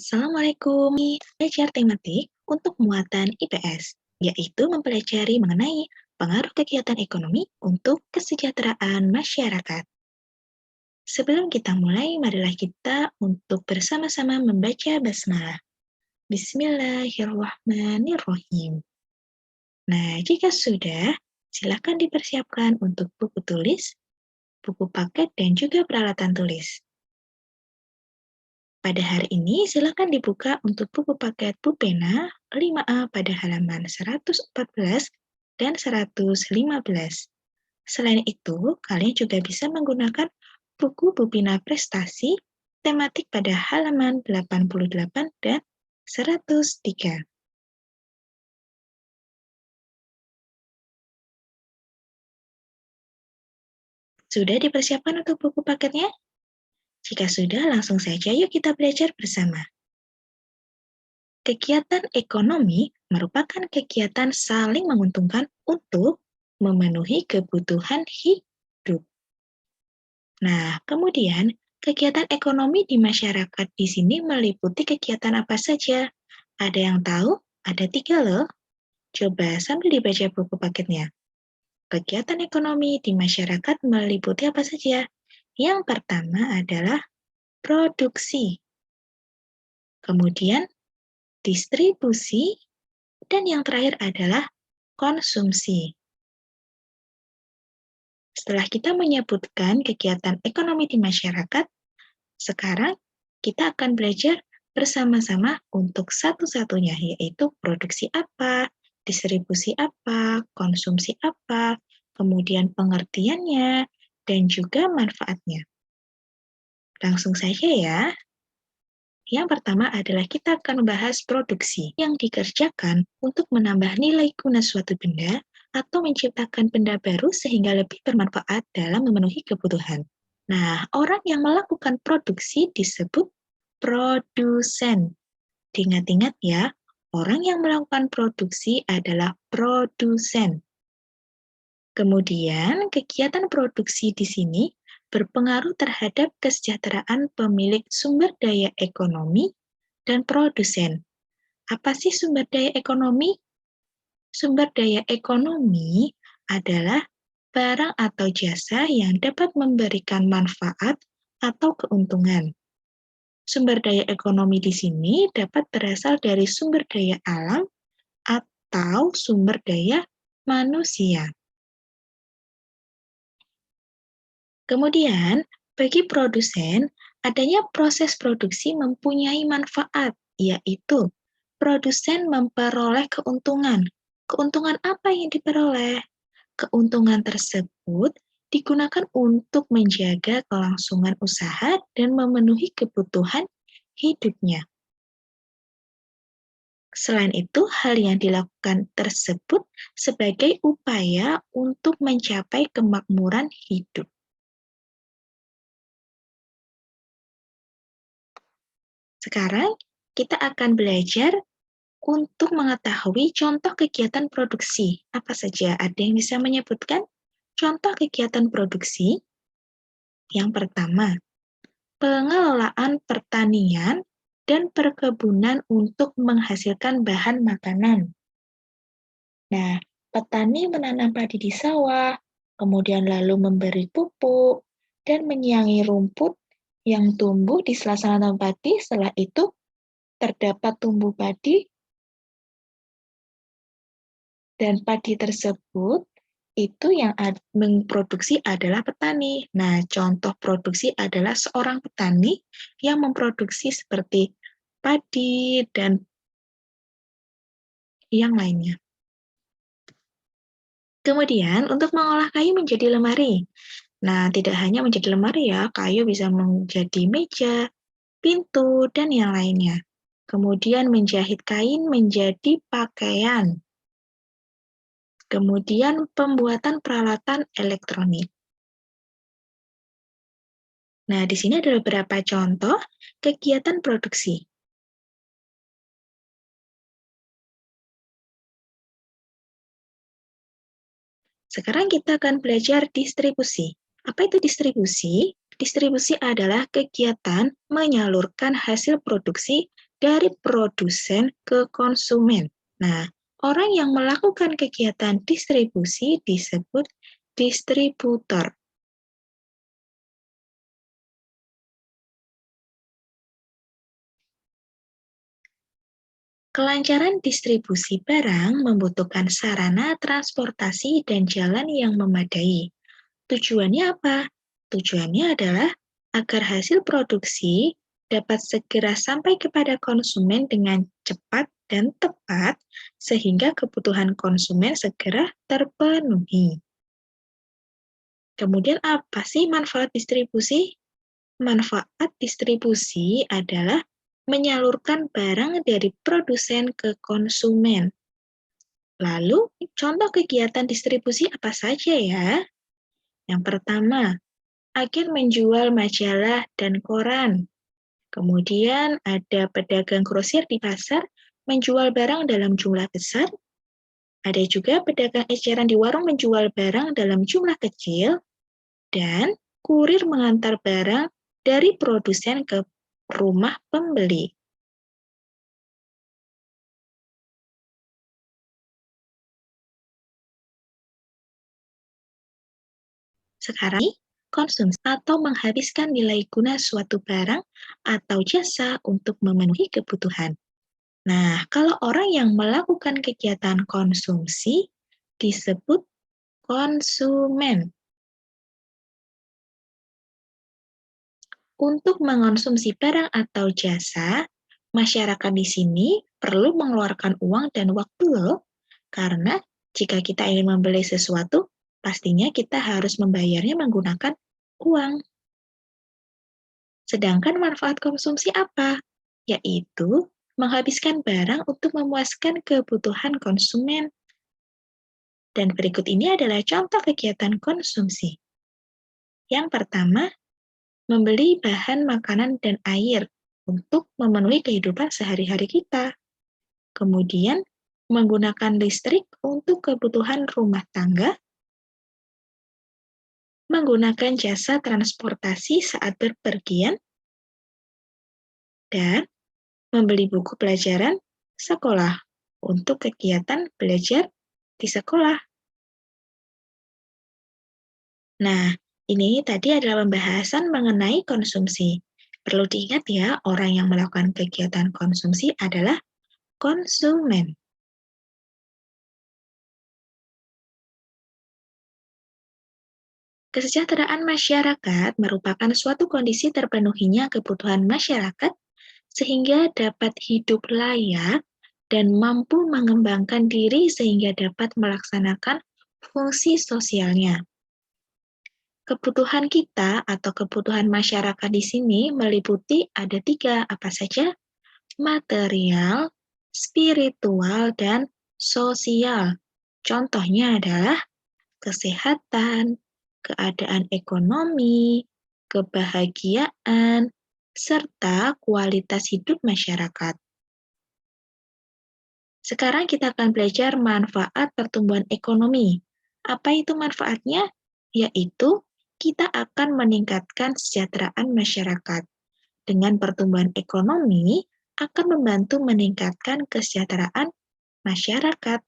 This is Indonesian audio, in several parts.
Assalamualaikum. Belajar tematik untuk muatan IPS, yaitu mempelajari mengenai pengaruh kegiatan ekonomi untuk kesejahteraan masyarakat. Sebelum kita mulai, marilah kita untuk bersama-sama membaca basmalah. Bismillahirrahmanirrahim. Nah, jika sudah, silakan dipersiapkan untuk buku tulis, buku paket, dan juga peralatan tulis. Pada hari ini, silakan dibuka untuk buku paket Pupena 5A pada halaman 114 dan 115. Selain itu, kalian juga bisa menggunakan buku Bupina Prestasi tematik pada halaman 88 dan 103. Sudah dipersiapkan untuk buku paketnya? Jika sudah, langsung saja yuk kita belajar bersama. Kegiatan ekonomi merupakan kegiatan saling menguntungkan untuk memenuhi kebutuhan hidup. Nah, kemudian kegiatan ekonomi di masyarakat di sini meliputi kegiatan apa saja? Ada yang tahu? Ada 3 loh. Coba sambil dibaca buku paketnya. Kegiatan ekonomi di masyarakat meliputi apa saja? Yang pertama adalah produksi. Kemudian distribusi, dan yang terakhir adalah konsumsi. Setelah kita menyebutkan kegiatan ekonomi di masyarakat, sekarang kita akan belajar bersama-sama untuk satu-satunya, yaitu produksi apa, distribusi apa, konsumsi apa, kemudian pengertiannya, dan juga manfaatnya. Langsung saja ya. Yang pertama adalah kita akan membahas produksi yang dikerjakan untuk menambah nilai guna suatu benda atau menciptakan benda baru sehingga lebih bermanfaat dalam memenuhi kebutuhan. Nah, orang yang melakukan produksi disebut produsen. Diingat-ingat ya, orang yang melakukan produksi adalah produsen. Kemudian, kegiatan produksi di sini berpengaruh terhadap kesejahteraan pemilik sumber daya ekonomi dan produsen. Apa sih sumber daya ekonomi? Sumber daya ekonomi adalah barang atau jasa yang dapat memberikan manfaat atau keuntungan. Sumber daya ekonomi di sini dapat berasal dari sumber daya alam atau sumber daya manusia. Kemudian, bagi produsen, adanya proses produksi mempunyai manfaat, yaitu produsen memperoleh keuntungan. Keuntungan apa yang diperoleh? Keuntungan tersebut digunakan untuk menjaga kelangsungan usaha dan memenuhi kebutuhan hidupnya. Selain itu, hal yang dilakukan tersebut sebagai upaya untuk mencapai kemakmuran hidup. Sekarang, kita akan belajar untuk mengetahui contoh kegiatan produksi. Apa saja? Ada yang bisa menyebutkan? Contoh kegiatan produksi. Yang pertama, pengelolaan pertanian dan perkebunan untuk menghasilkan bahan makanan. Nah, petani menanam padi di sawah, kemudian lalu memberi pupuk, dan menyiangi rumput yang tumbuh di sela-sela tanam padi. Setelah itu, terdapat tumbuh padi, dan padi tersebut itu yang memproduksi adalah petani. Nah, contoh produksi adalah seorang petani yang memproduksi seperti padi dan yang lainnya. Kemudian, untuk mengolah kayu menjadi lemari. Nah, tidak hanya menjadi lemari ya, kayu bisa menjadi meja, pintu, dan yang lainnya. Kemudian menjahit kain menjadi pakaian. Kemudian pembuatan peralatan elektronik. Nah, di sini ada beberapa contoh kegiatan produksi. Sekarang kita akan belajar distribusi. Apa itu distribusi? Distribusi adalah kegiatan menyalurkan hasil produksi dari produsen ke konsumen. Nah, orang yang melakukan kegiatan distribusi disebut distributor. Kelancaran distribusi barang membutuhkan sarana transportasi dan jalan yang memadai. Tujuannya apa? Tujuannya adalah agar hasil produksi dapat segera sampai kepada konsumen dengan cepat dan tepat, sehingga kebutuhan konsumen segera terpenuhi. Kemudian apa sih manfaat distribusi? Manfaat distribusi adalah menyalurkan barang dari produsen ke konsumen. Lalu, contoh kegiatan distribusi apa saja ya? Yang pertama, agen menjual majalah dan koran. Kemudian ada pedagang grosir di pasar menjual barang dalam jumlah besar. Ada juga pedagang eceran di warung menjual barang dalam jumlah kecil. Dan kurir mengantar barang dari produsen ke rumah pembeli. Sekarang, konsumsi atau menghabiskan nilai guna suatu barang atau jasa untuk memenuhi kebutuhan. Nah, kalau orang yang melakukan kegiatan konsumsi disebut konsumen. Untuk mengonsumsi barang atau jasa, masyarakat di sini perlu mengeluarkan uang dan waktu loh, karena jika kita ingin membeli sesuatu, pastinya kita harus membayarnya menggunakan uang. Sedangkan manfaat konsumsi apa? Yaitu menghabiskan barang untuk memuaskan kebutuhan konsumen. Dan berikut ini adalah contoh kegiatan konsumsi. Yang pertama, membeli bahan makanan dan air untuk memenuhi kehidupan sehari-hari kita. Kemudian, menggunakan listrik untuk kebutuhan rumah tangga, menggunakan jasa transportasi saat berpergian, dan membeli buku pelajaran sekolah untuk kegiatan belajar di sekolah. Nah, ini tadi adalah pembahasan mengenai konsumsi. Perlu diingat ya, orang yang melakukan kegiatan konsumsi adalah konsumen. Kesejahteraan masyarakat merupakan suatu kondisi terpenuhinya kebutuhan masyarakat sehingga dapat hidup layak dan mampu mengembangkan diri sehingga dapat melaksanakan fungsi sosialnya. Kebutuhan kita atau kebutuhan masyarakat di sini meliputi ada tiga, apa saja? Material, spiritual, dan sosial. Contohnya adalah kesehatan, keadaan ekonomi, kebahagiaan, serta kualitas hidup masyarakat. Sekarang kita akan belajar manfaat pertumbuhan ekonomi. Apa itu manfaatnya? Yaitu kita akan meningkatkan kesejahteraan masyarakat. Dengan pertumbuhan ekonomi akan membantu meningkatkan kesejahteraan masyarakat.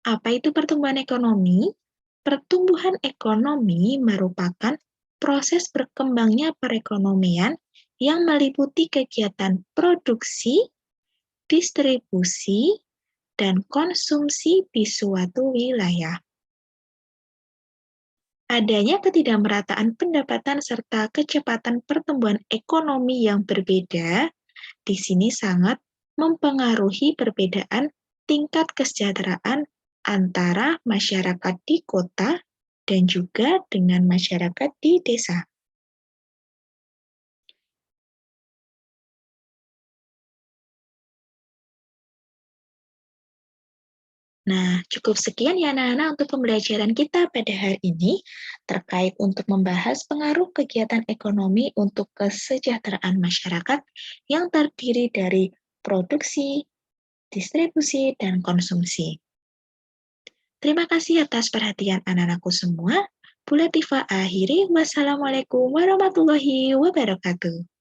Apa itu pertumbuhan ekonomi? Pertumbuhan ekonomi merupakan proses berkembangnya perekonomian yang meliputi kegiatan produksi, distribusi, dan konsumsi di suatu wilayah. Adanya ketidakmerataan pendapatan serta kecepatan pertumbuhan ekonomi yang berbeda di sini sangat mempengaruhi perbedaan tingkat kesejahteraan antara masyarakat di kota dan juga dengan masyarakat di desa. Nah, cukup sekian ya anak-anak untuk pembelajaran kita pada hari ini terkait untuk membahas pengaruh kegiatan ekonomi untuk kesejahteraan masyarakat yang terdiri dari produksi, distribusi, dan konsumsi. Terima kasih atas perhatian anak-anakku semua. Bu Latifah akhiri, wassalamualaikum warahmatullahi wabarakatuh.